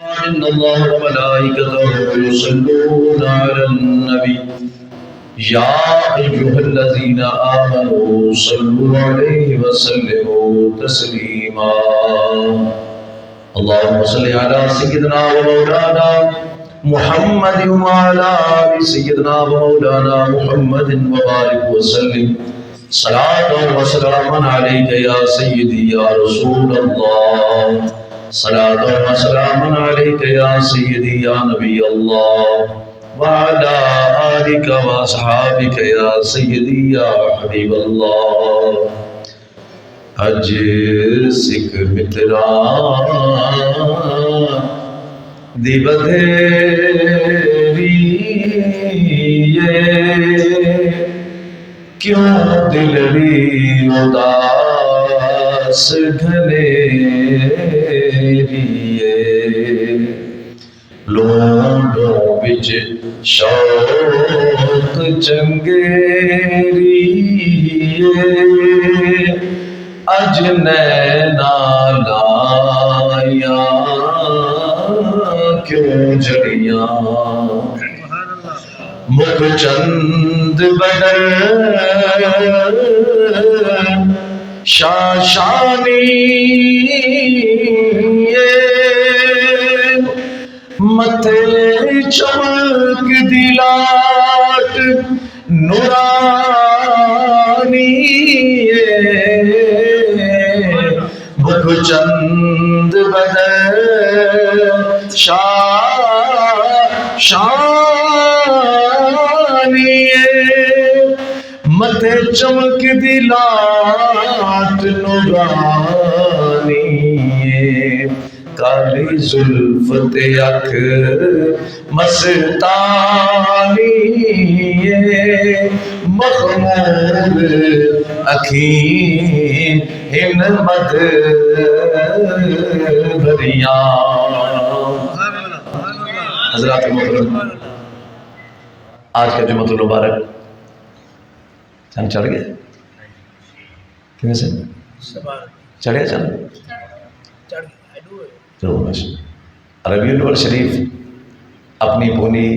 إن الله وملائكته يصلون على النبي يا أيها الذين آمنوا صلوا عليه وسلموا تسليما اللهم صل على سيدنا ومولانا محمد وعلى آل سيدنا ومولانا محمد وبارك وسلم صلاة وسلاما عليك يا سيدي يا رسول الله صلاة وسلاما عليك يا سيدي يا نبي الله وعلى آلك وأصحابك يا سيدي يا حبيب الله اج سکھ متراں دی بدھیری کیوں دلڑی اداس گھنیری لونڈوں وچ شوق چنگیری اج نینا لایا کیوں جڑیاں مکھ چند بدر شاشانی متھے چمک دی لاٹ نورانی مکھ چند بدر شاشانی متھے چمک دی لاٹ نورانی کالی زلف تے اکھ مستانی مخمور اکھیں ہن مد بھریاں حضرات محترم آج کا جمعۃ المبارک چند چڑھ گئے کیوں سے چڑھے چند ربیع الاول شریف اپنی پونی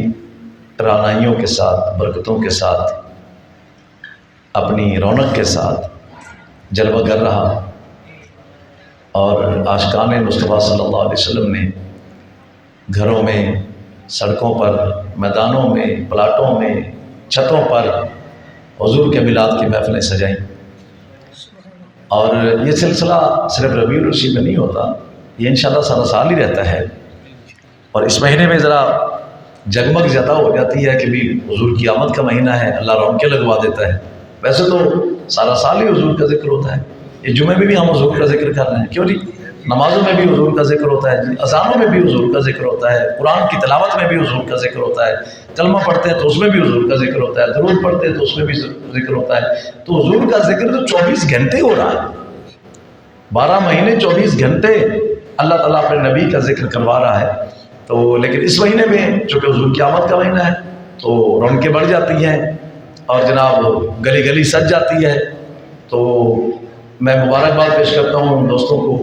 رعنائیوں کے ساتھ برکتوں کے ساتھ اپنی رونق کے ساتھ جلوہ کر رہا اور عاشقان مصطفیٰ صلی اللہ علیہ وسلم نے گھروں میں سڑکوں پر میدانوں میں پلاٹوں میں چھتوں پر حضور کے میلاد کی محفلیں سجائیں اور یہ سلسلہ صرف ربیع الاول شریف میں نہیں ہوتا، یہ انشاءاللہ سارا سال ہی رہتا ہے اور اس مہینے میں ذرا جگمگ زیادہ ہو جاتی ہے کہ بھی حضور کی آمد کا مہینہ ہے، اللہ رونقیں لگوا دیتا ہے۔ ویسے تو سارا سال ہی حضور کا ذکر ہوتا ہے، یہ جمعے میں بھی ہم حضور کا ذکر کر رہے ہیں، کیوں نہیں؟ نمازوں میں بھی حضور کا ذکر ہوتا ہے، اذانوں میں بھی حضور کا ذکر ہوتا ہے، قرآن کی تلاوت میں بھی حضور کا ذکر ہوتا ہے، کلمہ پڑھتے ہیں تو اس میں بھی حضور کا ذکر ہوتا ہے، درود پڑھتے ہیں تو اس میں بھی ذکر ہوتا ہے۔ تو حضور کا ذکر تو 24 گھنٹے ہو رہا ہے، 12 مہینے 24 گھنٹے اللہ تعالیٰ اپنے نبی کا ذکر کروا رہا ہے۔ تو لیکن اس مہینے میں چونکہ حضور کی آمد کا مہینہ ہے تو رونقیں بڑھ جاتی ہیں اور جناب گلی گلی سج جاتی ہے۔ تو میں مبارکباد پیش کرتا ہوں ان دوستوں کو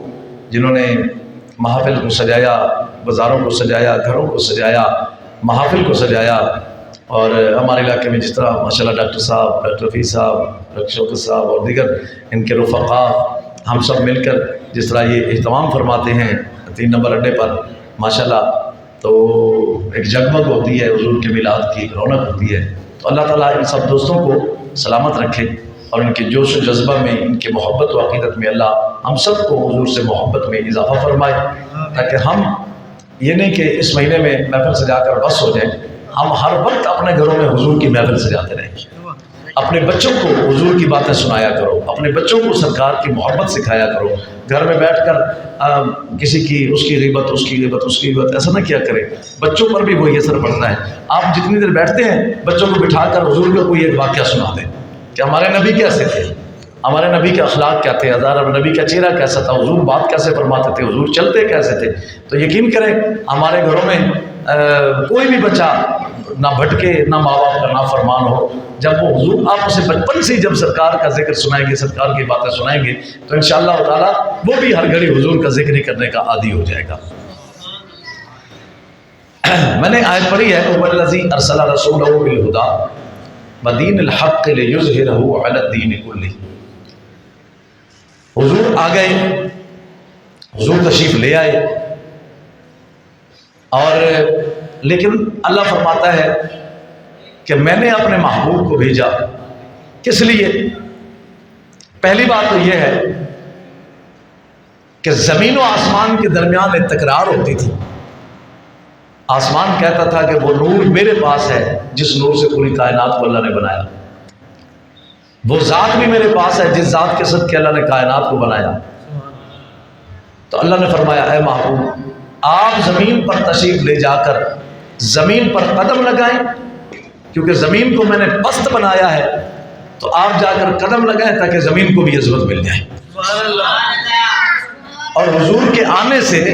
جنہوں نے محافل کو سجایا، بازاروں کو سجایا، گھروں کو سجایا، محافل کو سجایا۔ اور ہمارے علاقے میں جس طرح ماشاءاللہ ڈاکٹر صاحب، ڈاکٹر رفیع صاحب، ڈاکٹر شوکت صاحب اور دیگر ان کے رفقا ہم سب مل کر جس طرح یہ اہتمام فرماتے ہیں 3 نمبر اڈے پر ماشاءاللہ، تو ایک جگمگ ہوتی ہے، حضور کے میلاد کی رونق ہوتی ہے۔ تو اللہ تعالیٰ ان سب دوستوں کو سلامت رکھے اور ان کے جوش و جذبہ میں، ان کے محبت و عقیدت میں اللہ ہم سب کو حضور سے محبت میں اضافہ فرمائے، تاکہ ہم یہ نہیں کہ اس مہینے میں محفل سجا کر بس ہو جائیں، ہم ہر وقت اپنے گھروں میں حضور کی محفل سجاتے رہیں۔ اپنے بچوں کو حضور کی باتیں سنایا کرو، اپنے بچوں کو سرکار کی محبت سکھایا کرو۔ گھر میں بیٹھ کر کسی کی اس کی غیبت ایسا نہ کیا کرے، بچوں پر بھی وہی اثر پڑتا ہے۔ آپ جتنی دیر بیٹھتے ہیں بچوں کو بٹھا کر حضور کا کوئی ایک واقعہ سنا دیں کہ ہمارے نبی کیسے تھے، ہمارے نبی کے اخلاق کیا تھے، ہزار نبی کا چہرہ کیسا تھا، حضور بات کیسے فرماتے تھے، حضور چلتے کیسے تھے۔ تو یقین کریں ہمارے گھروں میں کوئی بھی بچہ نہ بھٹکے، نہ ماں باپ کا نافرمان ہو۔ جب وہ حضور آپ اسے بچپن سے جب سرکار کا ذکر سنائیں گے، سرکار کی باتیں سنائیں گے تو انشاءاللہ تعالیٰ وہ بھی ہر گھڑی حضور کا ذکر ہی کرنے کا عادی ہو جائے گا۔ میں نے آیت پڑھی ہے هو الذی ارسل رسولہ بالہدی ودین الحق لیظہرہ علی الدین کلہ. حضور آ گئے، حضور تشریف لے آئے، اور لیکن اللہ فرماتا ہے کہ میں نے اپنے محبوب کو بھیجا کس لیے؟ پہلی بات تو یہ ہے کہ زمین و آسمان کے درمیان ایک تکرار ہوتی تھی. آسمان کہتا تھا کہ وہ نور میرے پاس ہے جس نور سے پوری کائنات کو اللہ نے بنایا، وہ ذات بھی میرے پاس ہے جس ذات کے صدقے اللہ نے کائنات کو بنایا. تو اللہ نے فرمایا اے محبوب آپ زمین پر تشریف لے جا کر زمین پر قدم لگائیں، کیونکہ زمین کو میں نے پست بنایا ہے، تو آپ جا کر قدم لگائیں تاکہ زمین کو بھی عزت مل جائے. اور حضور کے آنے سے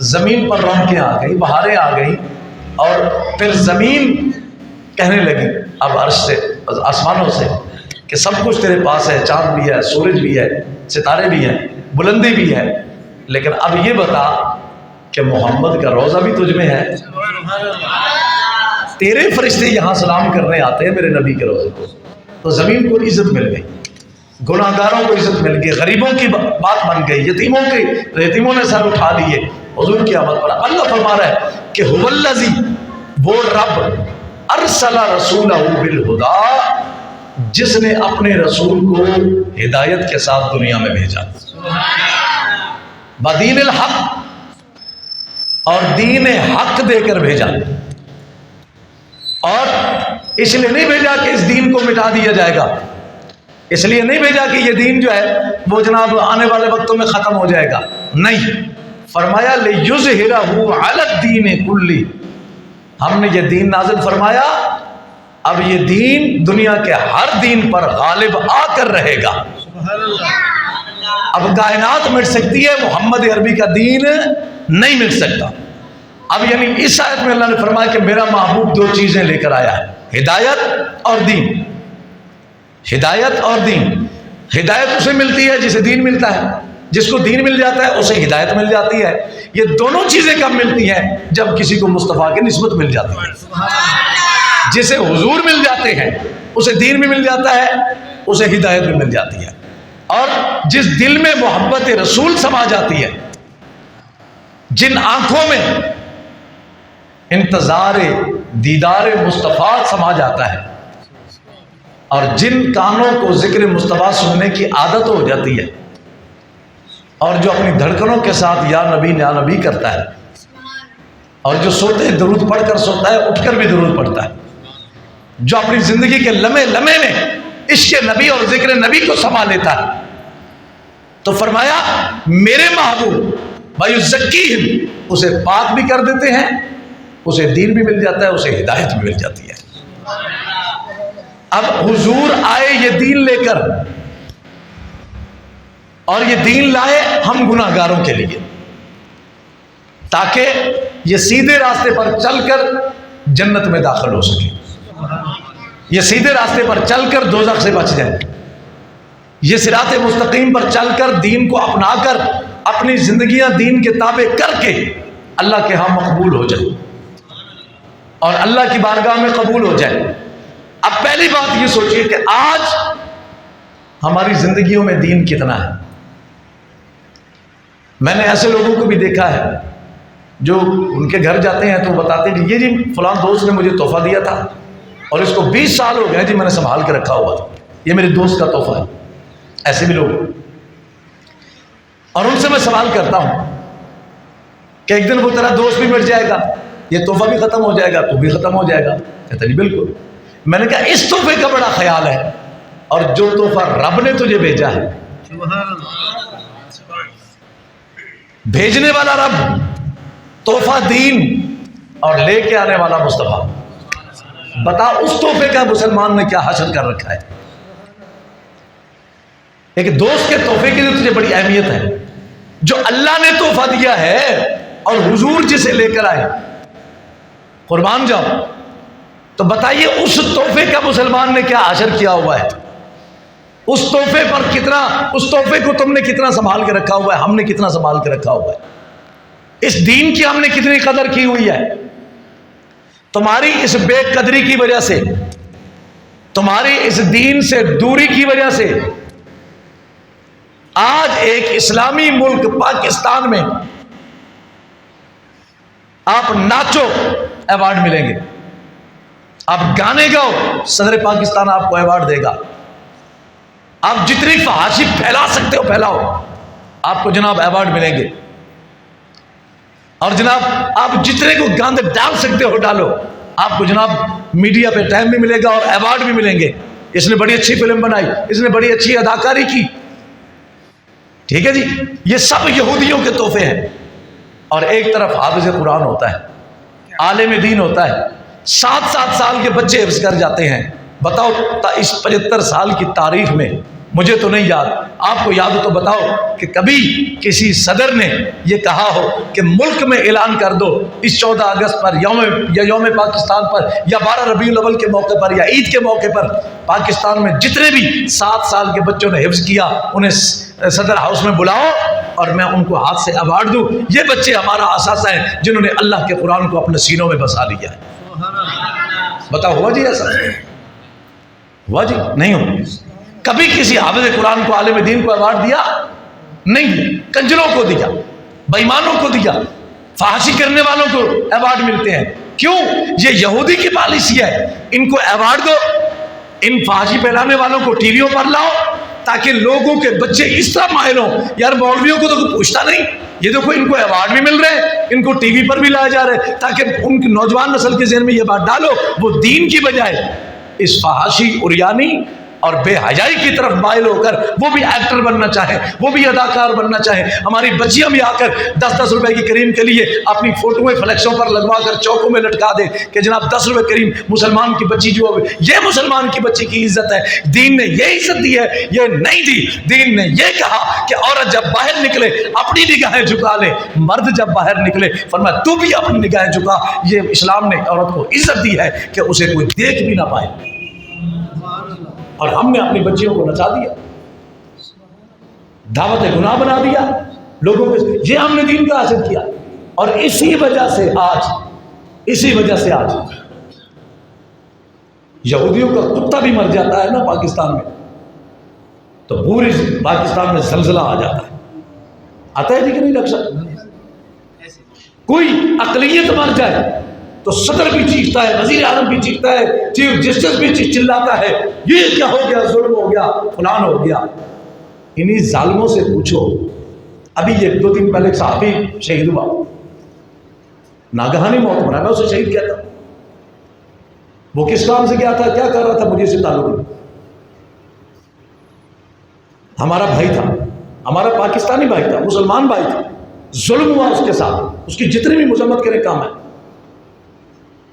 زمین پر رونقیں آ گئی، بہاریں آ گئی، اور پھر زمین کہنے لگی اب عرش سے، آسمانوں سے کہ سب کچھ تیرے پاس ہے، چاند بھی ہے، سورج بھی ہے، ستارے بھی ہیں، بلندی بھی ہے، لیکن اب یہ بتا کہ محمد کا روضہ بھی تجھ میں ہے، تیرے فرشتے یہاں سلام کرنے آتے ہیں میرے نبی کے روضے کو. تو زمین کو عزت مل گئی، گناہ گاروں کو عزت مل گئی، غریبوں کی بات بن گئی، یتیموں نے سر اٹھا لیے حضور کی آمد پر. اللہ فرما رہا ہے کہ هو الذی، وہ رب، ارسل رسولہ بالہدی، جس نے اپنے رسول کو ہدایت کے ساتھ دنیا میں بھیجا، بدین الحق، اور دین حق دے کر بھیجا. اور اس لیے نہیں بھیجا کہ اس دین کو مٹا دیا جائے گا، اس لیے نہیں بھیجا کہ یہ دین جو ہے وہ جناب آنے والے وقتوں میں ختم ہو جائے گا، نہیں. فرمایا لیظہرہ علی الدین کلہ، ہم نے یہ دین نازل فرمایا، اب یہ دین دنیا کے ہر دین پر غالب آ کر رہے گا. اب کائنات مٹ سکتی ہے، محمد عربی کا دین نہیں مٹ سکتا. اب یعنی اس آیت میں اللہ نے فرمایا کہ میرا محبوب دو چیزیں لے کر آیا ہے، ہدایت اور دین. ہدایت اور دین، ہدایت اسے ملتی ہے جسے دین ملتا ہے، جس کو دین مل جاتا ہے اسے ہدایت مل جاتی ہے. یہ دونوں چیزیں کب ملتی ہیں؟ جب کسی کو مصطفیٰ کی نسبت مل جاتی ہے. جسے حضور مل جاتے ہیں اسے دین بھی مل جاتا ہے، اسے ہدایت بھی مل جاتی ہے. اور جس دل میں محبت رسول سما جاتی ہے، جن آنکھوں میں انتظار دیدار مصطفیٰ سما جاتا ہے، اور جن کانوں کو ذکر مصطفیٰ سننے کی عادت ہو جاتی ہے، اور جو اپنی دھڑکنوں کے ساتھ یا نبی کرتا ہے، اور جو سوتے درود پڑھ کر سوتا ہے، اٹھ کر بھی درود پڑھتا ہے، جو اپنی زندگی کے لمحے لمحے میں عشق نبی اور ذکر نبی کو سما لیتا ہے، تو فرمایا میرے محبوب وَيُزَكِّيهِمْ، اسے پاک بھی کر دیتے ہیں، اسے دین بھی مل جاتا ہے، اسے ہدایت بھی مل جاتی ہے. اب حضور آئے یہ دین لے کر، اور یہ دین لائے ہم گناہ گاروں کے لیے، تاکہ یہ سیدھے راستے پر چل کر جنت میں داخل ہو سکے، یہ سیدھے راستے پر چل کر دوزخ سے بچ جائے، یہ صراط مستقیم پر چل کر دین کو اپنا کر اپنی زندگیاں دین کے تابع کر کے اللہ کے ہاں مقبول ہو جائے اور اللہ کی بارگاہ میں قبول ہو جائے. اب پہلی بات یہ سوچئے کہ آج ہماری زندگیوں میں دین کتنا ہے. میں نے ایسے لوگوں کو بھی دیکھا ہے جو ان کے گھر جاتے ہیں تو بتاتے ہیں یہ جی فلاں دوست نے مجھے تحفہ دیا تھا اور اس کو 20 سال ہو گئے جی میں نے سنبھال کے رکھا ہوا تھا، یہ میرے دوست کا تحفہ ہے. ایسے بھی لوگ، اور ان سے میں سوال کرتا ہوں کہ ایک دن وہ تیرا دوست بھی مٹ جائے گا، یہ تحفہ بھی ختم ہو جائے گا، تو بھی ختم ہو جائے گا. کہتا جی بالکل. میں نے کہا اس تحفے کا بڑا خیال ہے، اور جو تحفہ رب نے تجھے بھیجا ہے، بھیجنے والا رب، تحفہ دین اور لے کے آنے والا مصطفیٰ، بتا اس تحفے کا مسلمان نے کیا حاصل کر رکھا ہے. ایک دوست کے تحفے کی تجھے بڑی اہمیت ہے. جو اللہ نے تحفہ دیا ہے اور حضور جسے لے کر آئے، قربان جاؤ، تو بتائیے اس تحفے کا مسلمان نے کیا حاصل کیا ہوا ہے. اس تحفے پر کتنا، اس تحفے کو تم نے کتنا سنبھال کے رکھا ہوا ہے، ہم نے کتنا سنبھال کے رکھا ہوا ہے. اس دین کی ہم نے کتنی قدر کی ہوئی ہے. تمہاری اس بے قدری کی وجہ سے، تمہاری اس دین سے دوری کی وجہ سے آج ایک اسلامی ملک پاکستان میں آپ ناچو ایوارڈ ملیں گے، آپ گانے گاؤ صدر پاکستان آپ کو ایوارڈ دے گا، آپ جتنی فحاشی پھیلا سکتے ہو پھیلاؤ، آپ کو جناب ایوارڈ ملیں گے، اور جناب آپ جتنے کو گاند ڈال سکتے ہو ڈالو، آپ کو جناب میڈیا پہ ٹائم بھی ملے گا اور ایوارڈ بھی ملیں گے۔ اس نے بڑی اچھی فلم بنائی، اس نے بڑی اچھی اداکاری کی، ٹھیک ہے جی، یہ سب یہودیوں کے تحفے ہیں۔ اور ایک طرف حافظ قرآن ہوتا ہے، عالم دین ہوتا ہے، 7 سال کے بچے حفظ کر جاتے ہیں۔ بتاؤ اس 75 سال کی تاریخ میں، مجھے تو نہیں یاد، آپ کو یاد ہو تو بتاؤ کہ کبھی کسی صدر نے یہ کہا ہو کہ ملک میں اعلان کر دو اس 14 اگست پر یوم پاکستان پر یا 12 ربیع الاول کے موقع پر یا عید کے موقع پر پاکستان میں جتنے بھی 7 سال کے بچوں نے حفظ کیا انہیں صدر ہاؤس میں بلاؤ اور میں ان کو ہاتھ سے ایوارڈ دوں، یہ بچے ہمارا اثاثہ ہیں جنہوں نے اللہ کے قرآن کو اپنے سینوں میں بسا لیا ہے۔ بتاؤ ہوا جی ایسا؟ ہوا جی؟ نہیں ہو۔ کبھی کسی حافظ قرآن کو، عالم دین کو ایوارڈ دیا؟ نہیں دیا۔ کنجروں کو دیا، بے ایمانوں کو دیا، فحاشی کرنے والوں کو ایوارڈ ملتے ہیں۔ کیوں؟ یہ یہودی کی پالیسی ہے، ان کو ایوارڈ دو، ان فحاشی پھیلانے والوں کو ٹی ویوں پر لاؤ تاکہ لوگوں کے بچے اس طرح مائل ہوں، یار مولویوں کو تو کوئی پوچھتا نہیں، یہ دیکھو ان کو ایوارڈ بھی مل رہے ہیں، ان کو ٹی وی پر بھی لایا جا رہا ہے، تاکہ ان کی نوجوان نسل کے ذہن میں یہ بات ڈالو وہ دین کی بجائے اس فحاشی عریانی اور بے حیائی کی طرف مائل ہو کر وہ بھی ایکٹر بننا چاہے، وہ بھی اداکار بننا چاہے۔ ہماری بچیاں بھی آ کر 10 روپے کی کریم کے لیے اپنی فوٹویں فلیکسوں پر لگوا کر چوکوں میں لٹکا دے کہ جناب 10 روپے کریم مسلمان کی بچی جو ہے، یہ مسلمان کی بچی کی عزت ہے۔ دین نے یہ عزت دی ہے، یہ نہیں دی۔ دین نے یہ کہا کہ عورت جب باہر نکلے اپنی نگاہیں جھکا لے، مرد جب باہر نکلے فرمایا تو بھی اپنی نگاہیں جھکا۔ یہ اسلام نے عورت کو عزت دی ہے کہ اسے کوئی دیکھ بھی نہ پائے، اور ہم نے اپنی بچیوں کو نچا دیا، دعوت گناہ بنا دیا لوگوں کو۔ یہ ہم نے دین کا حاصل کیا، اور اسی وجہ سے آج یہودیوں کا کتا بھی مر جاتا ہے نا پاکستان میں، تو پورے پاکستان میں زلزلہ آ جاتا ہے۔ آتا ہے جی کہ نہیں ڈاکٹر صاحب؟ کوئی اقلیت مر جائے تو صدر بھی چیختا ہے، وزیر اعظم بھی چیختا ہے، چیف جسٹس بھی چلاتا ہے، یہ کیا ہو گیا، ظلم ہو گیا، فلان ہو گیا۔ انہی ظالموں سے پوچھو، ابھی 1-2 دن پہلے ایک صحابی شہید ہوا، ناگہانی موت مرا، میں اسے شہید کہتا ہوں۔ وہ کس کام سے گیا تھا، کیا کر رہا تھا، مجھے اس سے تعلق نہیں۔ ہمارا بھائی تھا، ہمارا پاکستانی بھائی تھا، مسلمان بھائی تھا، ظلم ہوا اس کے ساتھ، اس کی جتنی بھی مذمت کرے کام ہے۔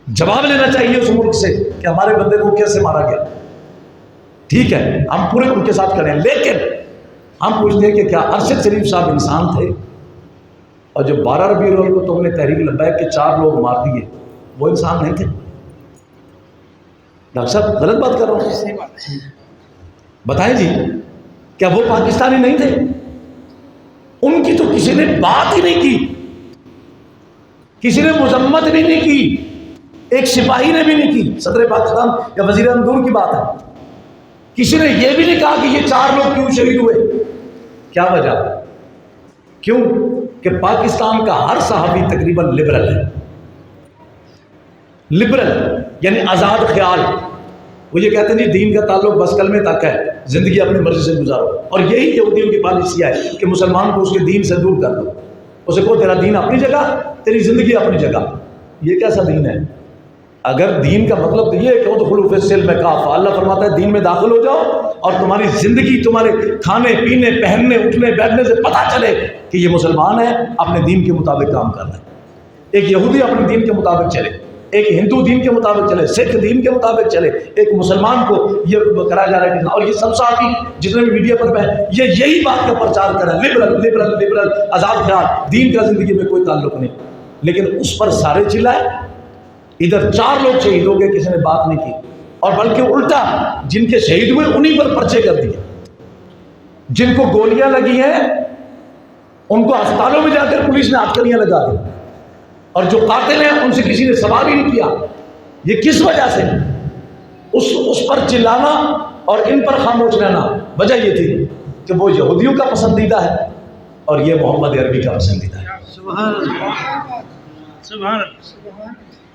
جواب لینا چاہیے اس ملک سے کہ ہمارے بندے کو کیسے مارا گیا۔ ٹھیک ہے، ہم پورے ان کے ساتھ کریں، لیکن ہم پوچھتے ہیں کہ کیا ارشد شریف صاحب انسان تھے؟ اور جو 12 ربیع الاول کو تم نے تحریک لبیک کے 4 لوگ مار دیے، وہ انسان نہیں تھے؟ ڈاکٹر صاحب غلط بات کر رہا ہوں؟ بتائیں جی، کیا وہ پاکستانی نہیں تھے؟ ان کی تو کسی نے بات ہی نہیں کی، کسی نے مذمت بھی نہیں کی، ایک سپاہی نے بھی نہیں کی۔ صدر پاکستان یا وزیر اعظم دور کی بات ہے، کسی نے یہ بھی نہیں کہا کہ یہ 4 لوگ کیوں شہید ہوئے۔ کیا وجہ؟ کیوں کہ پاکستان کا ہر صحافی تقریباً لبرل ہے، لبرل یعنی آزاد خیال۔ وہ یہ کہتے ہیں جی دین کا تعلق بس کلمے تک ہے، زندگی اپنی مرضی سے گزارو، اور یہی یہودیوں کی پالیسی ہے کہ مسلمان کو اس کے دین سے دور کر دو، اسے کہو تیرا دین اپنی جگہ، تیری زندگی اپنی جگہ۔ یہ کیسا دین ہے؟ اگر دین کا مطلب تو یہ ہے کہ ادخلوا فی السلم کافہ، اللہ فرماتا ہے دین میں داخل ہو جاؤ اور تمہاری زندگی، تمہارے کھانے پینے پہننے اٹھنے بیٹھنے سے پتہ چلے کہ یہ مسلمان ہے، اپنے دین کے مطابق کام کر رہا ہے۔ ایک یہودی اپنے دین کے مطابق چلے، ایک ہندو دین کے مطابق چلے، سکھ دین کے مطابق چلے، ایک مسلمان کو یہ کرایا جا رہا ہے کہ، اور یہ سب صحافی جتنے بھی میڈیا پر ہیں یہ یہی بات کا پرچار کر رہے ہیں، لبرل لبرل لبرل، آزاد خیال، دین کا زندگی میں کوئی تعلق نہیں۔ لیکن اس پر سارے چلائے، ادھر 4 لوگ شہید ہو گئے، کسی نے بات نہیں کی، اور بلکہ الٹا جن کے شہید ہوئے انہی پر پرچے کر دیے، جن کو گولیاں لگی ہیں ان کو ہسپتالوں میں جا کر پولیس نے ہتھکڑیاں لگا دی، اور جو قاتل ہیں ان سے کسی نے سوال ہی نہیں کیا یہ کس وجہ سے؟ اس پر چلانا اور ان پر خاموش رہنا وجہ یہ تھی کہ وہ یہودیوں کا پسندیدہ ہے اور یہ محمد عربی کا پسندیدہ ہے۔ سبحان اللہ، سبحان اللہ۔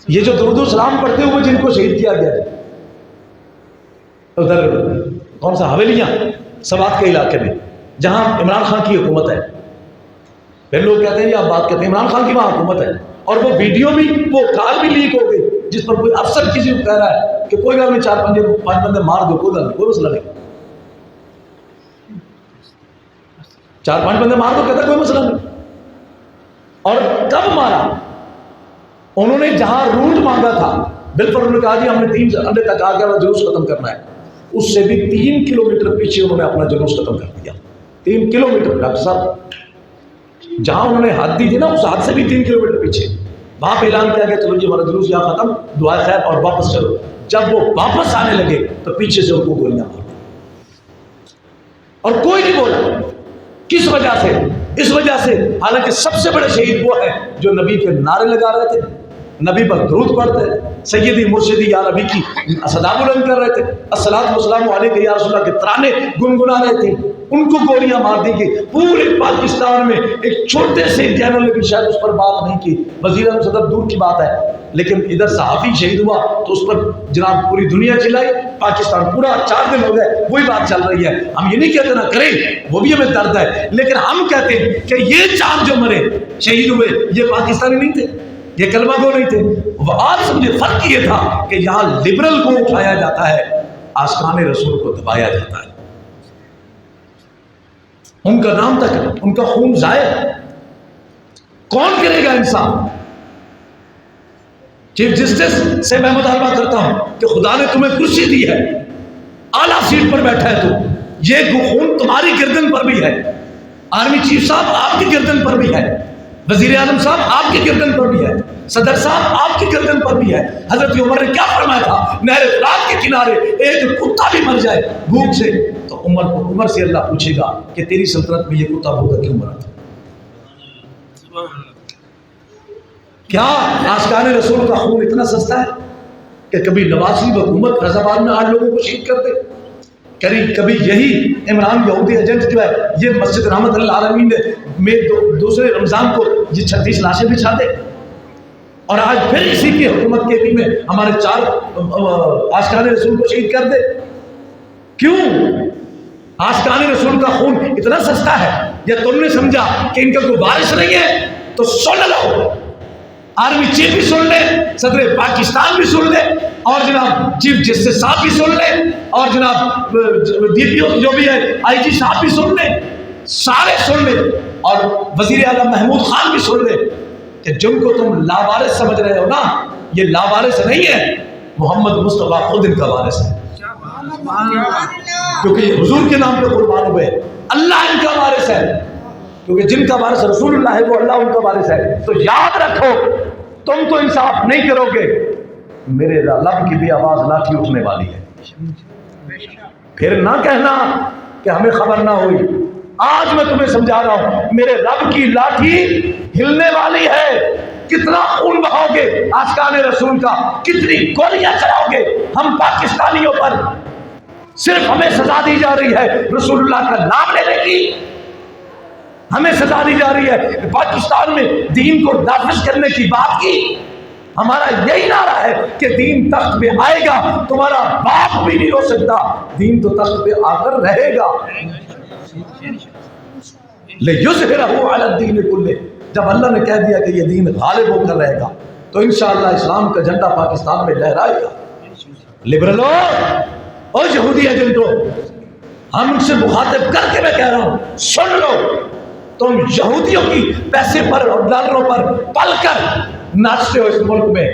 یہ جو درود و سلام پڑھتے ہوئے جن کو شہید کیا گیا ادھر کون سا حویلیاں سوات کے علاقے میں جہاں عمران خان کی حکومت ہے، پھر لوگ کہتے ہیں یہ آپ بات کرتے ہیں عمران خان کی وہاں حکومت ہے، اور وہ ویڈیو بھی وہ کال بھی لیک ہو گئی جس پر کوئی افسر کسی کو کہہ رہا ہے کہ کوئی گل نہیں، 4-5 بندے مار دو، کوئی گل نہیں، کوئی مسئلہ نہیں، 4-5 بندے مار دو، کہتا کوئی مسئلہ نہیں۔ اور کب مارا؟ انہوں نے جہاں روٹ مانگا تھا بالکل انہوں نے کہا جی ہم نے 3 گھنٹے تک آ گیا جلوس ختم کرنا ہے، اس سے بھی 3 کلومیٹر پیچھے انہوں نے اپنا جلوس ختم کر دیا۔ 3 کلومیٹر ڈاکٹر صاحب، جہاں انہوں نے حد دی تھی نا اس حد سے بھی 3 کلومیٹر پیچھے، وہاں پہ اعلان کیا گیا چلو جی ہمارا جلوس یہاں ختم، دعا خیر اور واپس چلو۔ جب وہ واپس آنے لگے تو پیچھے سے ان کو گولیاں مار دی اور کوئی نہیں بولا۔ کس وجہ سے؟ اس وجہ سے حالانکہ سب سے بڑے شہید وہ ہیں جو نبی کے نعرے لگا رہے تھے، نبی پر درود پڑھتے، سیدی مرشدی یا نبی کی صدا بلند کر رہے تھے، الصلاۃ والسلام علیک یا رسول اللہ کے ترانے گنگنا رہے تھے، ان کو گولیاں مار دی گئی۔ پورے پاکستان میں ایک چھوٹے سے چینل نے بھی شاید اس پر بات نہیں کی، وزیر اعظم صدر دور کی بات ہے، لیکن ادھر صحافی شہید ہوا تو اس پر جناب پوری دنیا چلائی، پاکستان پورا 4 دن ہو گئے وہی بات چل رہی ہے۔ ہم یہ نہیں کہتے نہ کریں، وہ بھی ہمیں درد ہے، لیکن ہم کہتے ہیں کہ یہ 4 جو مرے شہید ہوئے یہ پاکستانی نہیں تھے، یہ کلمہ گو نہیں تھے۔ وہ آج سمجھے فرق یہ تھا کہ یہاں لبرل کو اٹھایا جاتا ہے، آشکان رسول کو دبایا جاتا ہے، ان کا نام تک ان کا خون ضائع کون کرے گا؟ انسان۔ چیف جسٹس سے میں مطالبہ کرتا ہوں کہ خدا نے تمہیں کرسی دی ہے، اعلیٰ سیٹ پر بیٹھا ہے تو یہ خون تمہاری گردن پر بھی ہے، آرمی چیف صاحب آپ کی گردن پر بھی ہے، وزیر اعظم صاحب آپ کی گردن پر بھی ہے، صدر صاحب آپ کی گردن پر بھی ہے۔ حضرت عمر نے کیا فرمایا تھا؟ نہر فرات کے کنارے ایک کتا بھی مر جائے بھوک سے تو عمر سے اللہ پوچھے گا کہ تیری سلطنت میں یہ کتا بھوکا کیوں مرا تھا؟ کیا آشکان رسول کا خون اتنا سستا ہے کہ کبھی نواز شریف حکومت فیض آباد میں 8 لوگوں کو شہید کر دے؟ کبھی یہی عمران یہودی ایجنٹ جو ہے یہ مسجد رحمت اللہ عالمین میں دوسرے رمضان کو یہ 36 لاشیں بچھا دے، اور آج پھر اسی کی حکومت کے بھی میں ہمارے 4 آشکان رسول کو شہید کر دے؟ کیوں؟ آشکان رسول کا خون اتنا سستا ہے، یا تم نے سمجھا کہ ان کا کوئی وارث نہیں ہے؟ تو سن لو، آرمی چیف بھی سن لے، صدر پاکستان بھی سن لے، اور جناب چیف جسٹس صاحب بھی سن لے، اور جناب ڈی پی او جو بھی ہے آئی جی صاحب بھی سن لے، سارے سن لے، اور وزیر اعظم محمود خان بھی سن لے کہ جن کو تم لاوارث سمجھ رہے ہو نا، یہ لاوارث نہیں ہے، محمد مصطفیٰ خود ان کا وارث ہے، کیونکہ یہ حضور کے نام پہ قربان ہوئے، اللہ ان کا وارث ہے، کیونکہ جن کا وارث رسول اللہ ہے وہ اللہ ان کا وارث ہے۔ تو یاد رکھو، تم تو انصاف نہیں کرو گے، میرے لب کی بھی آواز لاٹھی اٹھنے والی ہے، پھر نہ کہنا کہ ہمیں خبر نہ ہوئی۔ آج میں تمہیں سمجھا رہا ہوں، میرے رب کی لاٹھی ہلنے والی ہے، کتنا خون بہاؤ گے آشکان رسول کا، کتنی گولیاں چلاؤ گے ہم پاکستانیوں پر، صرف ہمیں سزا دی جا رہی ہے رسول اللہ کا نام لینے کی، ہمیں سزا دی جا رہی ہے پاکستان میں دین کو نافذ کرنے کی بات کی۔ ہمارا یہی نعرہ ہے کہ دین تخت پہ آئے گا، تمہارا باپ بھی نہیں ہو سکتا، دین تو تخت پہ آ کر رہے گا۔ لِيُظْهِرَهُ عَلَى الدِّينِ كُلِّهِ، جب اللہ نے کہہ دیا کہ یہ دین غالب ہو کر رہے گا تو انشاءاللہ اسلام کا جھنڈا پاکستان میں لہرائے گا۔ لبرلو اور یہودی ایجنٹوں، ہم ان سے مخاطب کر کے میں کہہ رہا ہوں، سن لو، تم یہودیوں کی پیسے پر اور ڈالروں پر پل کر ناچتے ہو اس ملک میں،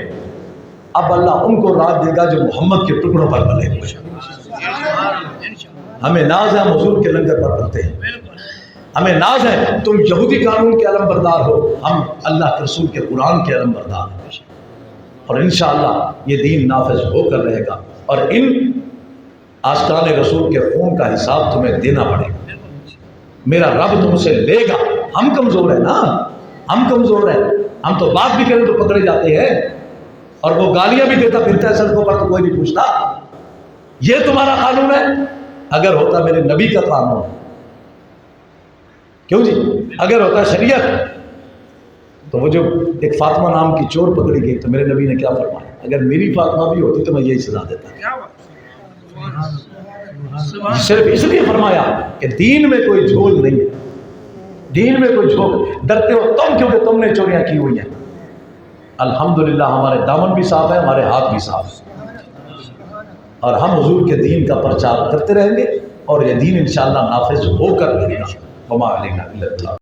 اب اللہ ان کو راہ دے گا جو محمد کے ٹکڑوں پر پلے ہوئے۔ ہمیں ناز ہے ہم حضور کے لنگر پر پلتے ہیں، ہمیں ناز ہے تم یہودی قانون کے علم بردار ہو، ہم اللہ کے رسول کے قرآن کے علم بردار ہیں، اور انشاءاللہ یہ دین نافذ ہو کر رہے گا، اور ان آشکان رسول کے خون کا حساب تمہیں دینا پڑے گا، میرا رب تم سے لے گا۔ ہم کمزور ہیں نا، ہم کمزور ہیں، ہم تو بات بھی کریں تو پکڑے جاتے ہیں، اور وہ گالیاں بھی دیتا پھرتا ہے سڑکوں پر تو کوئی نہیں پوچھتا یہ تمہارا قانون ہے؟ اگر ہوتا میرے نبی کا قانون، کیوں جی، اگر ہوتا شریعت، تو وہ جو ایک فاطمہ نام کی چور پکڑی گئی تو میرے نبی نے کیا فرمایا؟ اگر میری فاطمہ بھی ہوتی تو میں یہی سزا دیتا۔ کیا بات، صرف اس لیے فرمایا کہ دین میں کوئی جھول نہیں ہے، دین میں کوئی جھول، ڈرتے ہو تم کیونکہ تم نے چوریاں کی ہوئی ہیں۔ الحمدللہ ہمارے دامن بھی صاف ہے، ہمارے ہاتھ بھی صاف ہے، اور ہم حضور کے دین کا پرچار کرتے رہیں گے اور یہ دین انشاءاللہ نافذ ہو کر رہے گا۔ وما علینا الا البلاغ۔